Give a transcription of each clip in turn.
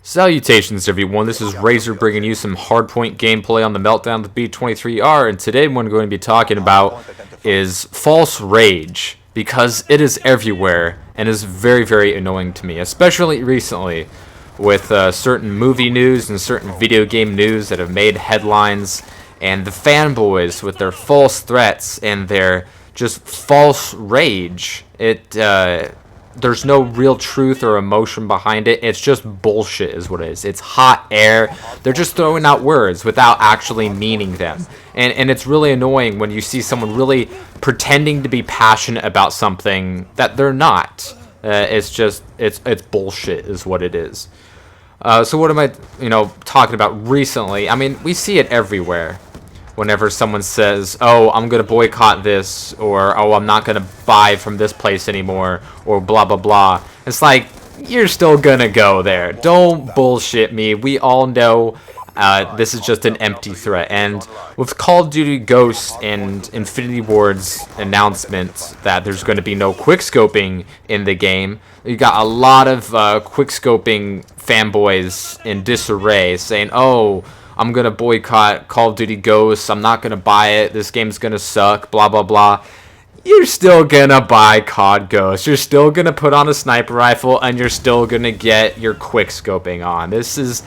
Salutations everyone, this is Razor bringing you some hardpoint gameplay on the Meltdown with B23R, and today what I'm going to be talking about is false rage, because it is everywhere and is very, very annoying to me, especially recently with certain movie news and certain video game news that have made headlines, and the fanboys with their false threats and their just false rage. There's no real truth or emotion behind it. It's just bullshit is what it is. It's hot air. They're just throwing out words without actually meaning them. And it's really annoying when you see someone really pretending to be passionate about something that they're not. It's bullshit is what it is. So what am I, talking about recently? I mean, we see it everywhere. Whenever someone says, oh, I'm going to boycott this, or, oh, I'm not going to buy from this place anymore, or blah, blah, blah. It's like, you're still going to go there. Don't bullshit me. We all know this is just an empty threat. And with Call of Duty Ghosts and Infinity Ward's announcement that there's going to be no quickscoping in the game, you got a lot of quickscoping fanboys in disarray saying, oh, I'm going to boycott Call of Duty Ghosts, I'm not going to buy it, this game's going to suck, blah, blah, blah. You're still going to buy COD Ghosts. You're still going to put on a sniper rifle, and you're still going to get your quickscoping on. This is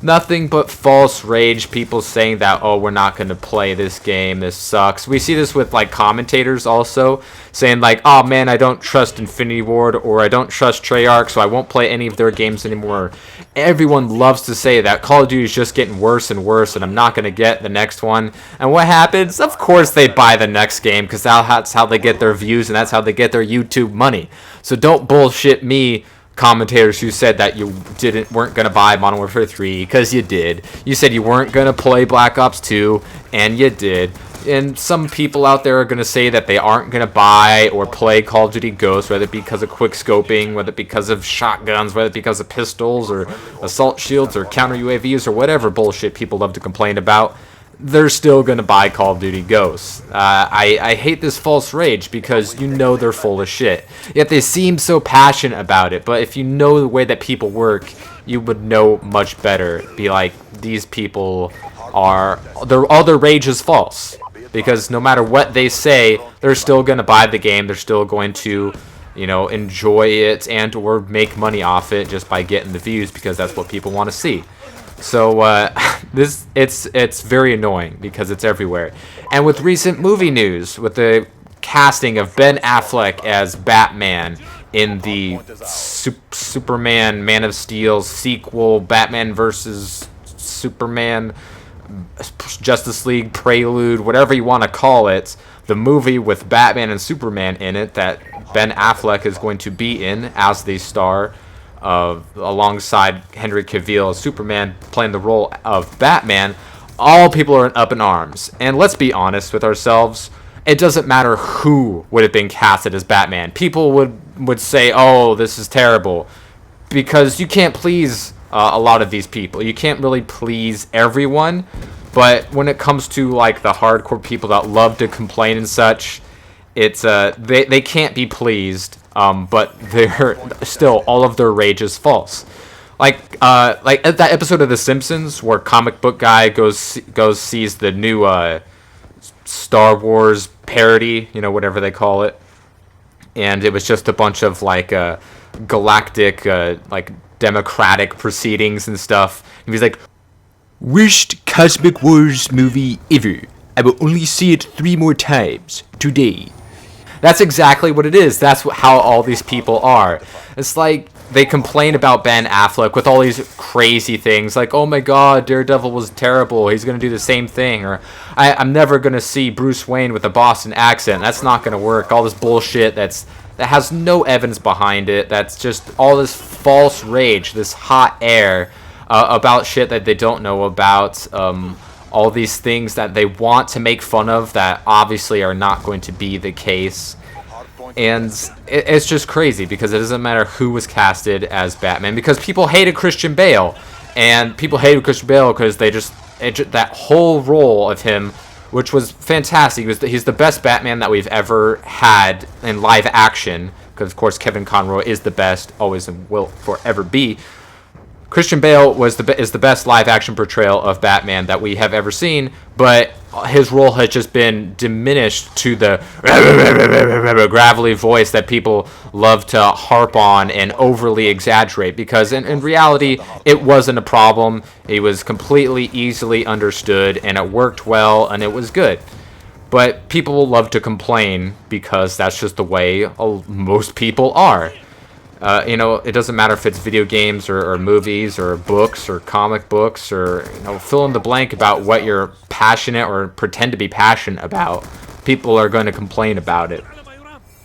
nothing but false rage, people saying that, oh, we're not going to play this game, this sucks. We see this with, like, commentators also, saying, like, oh, man, I don't trust Infinity Ward, or I don't trust Treyarch, so I won't play any of their games anymore. Everyone loves to say that Call of Duty is just getting worse and worse, and I'm not going to get the next one. And what happens? Of course they buy the next game, because that's how they get their views, and that's how they get their YouTube money. So don't bullshit me, commentators who said that you weren't going to buy Modern Warfare 3, because you did. You said you weren't going to play Black Ops 2, and you did. And some people out there are going to say that they aren't going to buy or play Call of Duty Ghosts, whether it be because of quickscoping, whether it be because of shotguns, whether it be because of pistols or assault shields or counter UAVs or whatever bullshit people love to complain about. They're still going to buy Call of Duty Ghosts. I hate this false rage because you know they're full of shit. Yet they seem so passionate about it. But if you know the way that people work, you would know much better. Be like, these people all their rage is false. Because no matter what they say, they're still going to buy the game. They're still going to, enjoy it and or make money off it just by getting the views because that's what people want to see. So it's very annoying because it's everywhere. And with recent movie news, with the casting of Ben Affleck as Batman in the Superman Man of Steel sequel, Batman versus Superman, Justice League Prelude, whatever you want to call it, the movie with Batman and Superman in it that Ben Affleck is going to be in as the star alongside Henry Cavill as Superman playing the role of Batman. All people are up in arms. And let's be honest with ourselves, it doesn't matter who would have been casted as Batman. People would say, oh, this is terrible, because you can't please a lot of these people. You can't really please everyone, but when it comes to like the hardcore people that love to complain and such, it's they can't be pleased. But they're still, all of their rage is false. Like that episode of The Simpsons where comic book guy goes sees the new Star Wars parody, whatever they call it, and it was just a bunch of like galactic like democratic proceedings and stuff. And he's like, worst Cosmic Wars movie ever. I will only see it 3 more times today. That's exactly what it is. That's how all these people are. It's like they complain about Ben Affleck with all these crazy things like, oh my god, Daredevil was terrible, he's going to do the same thing, or I'm never going to see Bruce Wayne with a Boston accent, that's not going to work, all this bullshit that has no evidence behind it, that's just all this false rage, this hot air about shit that they don't know about, all these things that they want to make fun of that obviously are not going to be the case. And it's just crazy because it doesn't matter who was casted as Batman, because people hated Christian Bale, and people hated Christian Bale because that whole role of him, which was fantastic. He's the best Batman that we've ever had in live action, because of course Kevin Conroy is the best, always and will forever be. Christian Bale is the best live action portrayal of Batman that we have ever seen, but his role has just been diminished to the gravelly voice that people love to harp on and overly exaggerate, because in reality it wasn't a problem. It was completely easily understood and it worked well and it was good. But people love to complain because that's just the way most people are. It doesn't matter if it's video games or movies or books or comic books or, fill in the blank about what you're passionate or pretend to be passionate about. People are going to complain about it.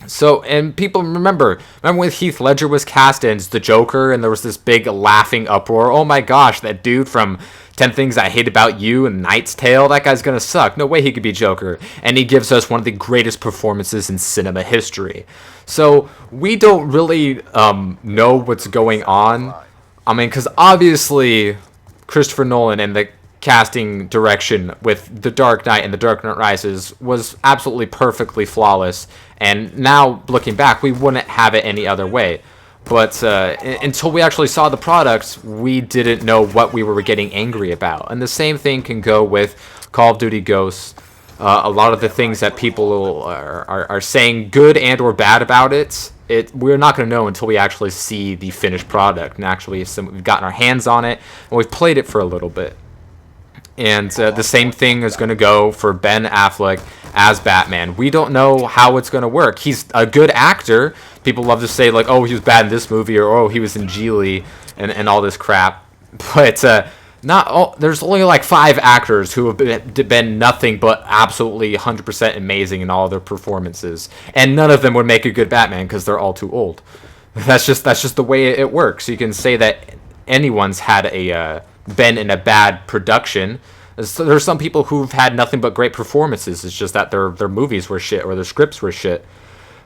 So, and people remember when Heath Ledger was cast as the Joker and there was this big laughing uproar. Oh my gosh, that dude from 10 Things I Hate About You and Knight's Tale, that guy's going to suck. No way he could be Joker. And he gives us one of the greatest performances in cinema history. So we don't really know what's going on. I mean, because obviously Christopher Nolan and the casting direction with The Dark Knight and The Dark Knight Rises was absolutely perfectly flawless. And now, looking back, we wouldn't have it any other way. But until we actually saw the products, we didn't know what we were getting angry about. And the same thing can go with Call of Duty Ghosts. A lot of the things that people are saying good and or bad about we're not going to know until we actually see the finished product and actually we've gotten our hands on it and we've played it for a little bit. And the same thing is going to go for Ben Affleck as Batman. We don't know how it's going to work. He's a good actor. People love to say, like, oh, he was bad in this movie, or oh, he was in Geely, and all this crap. But there's only like 5 actors who have been nothing but absolutely 100% amazing in all their performances. And none of them would make a good Batman because they're all too old. That's just the way it works. You can say that anyone's had been in a bad production. There's some people who've had nothing but great performances. It's just that their movies were shit or their scripts were shit.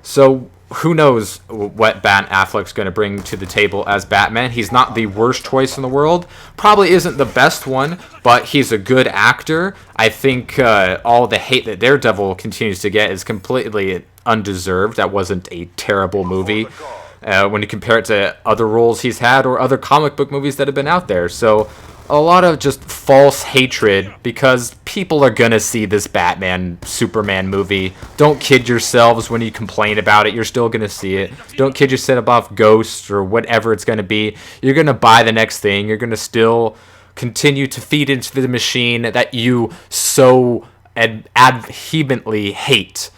So who knows what Ben Affleck's going to bring to the table as Batman. He's not the worst choice in the world. Probably isn't the best one, but he's a good actor. I think all the hate that Daredevil continues to get is completely undeserved. That wasn't a terrible movie when you compare it to other roles he's had or other comic book movies that have been out there. So a lot of just false hatred because people are gonna see this Batman Superman movie. Don't kid yourselves when you complain about it. You're still gonna see it. Don't kid yourself about Ghosts or whatever it's gonna be. You're gonna buy the next thing. You're gonna still continue to feed into the machine that you so vehemently hate.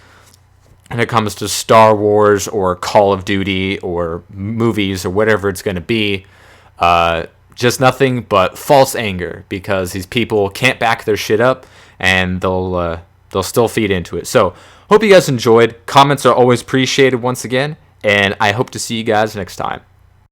When it comes to Star Wars or Call of Duty or movies or whatever it's gonna be, just nothing but false anger because these people can't back their shit up and they'll still feed into it. So hope you guys enjoyed. Comments are always appreciated once again, and I hope to see you guys next time.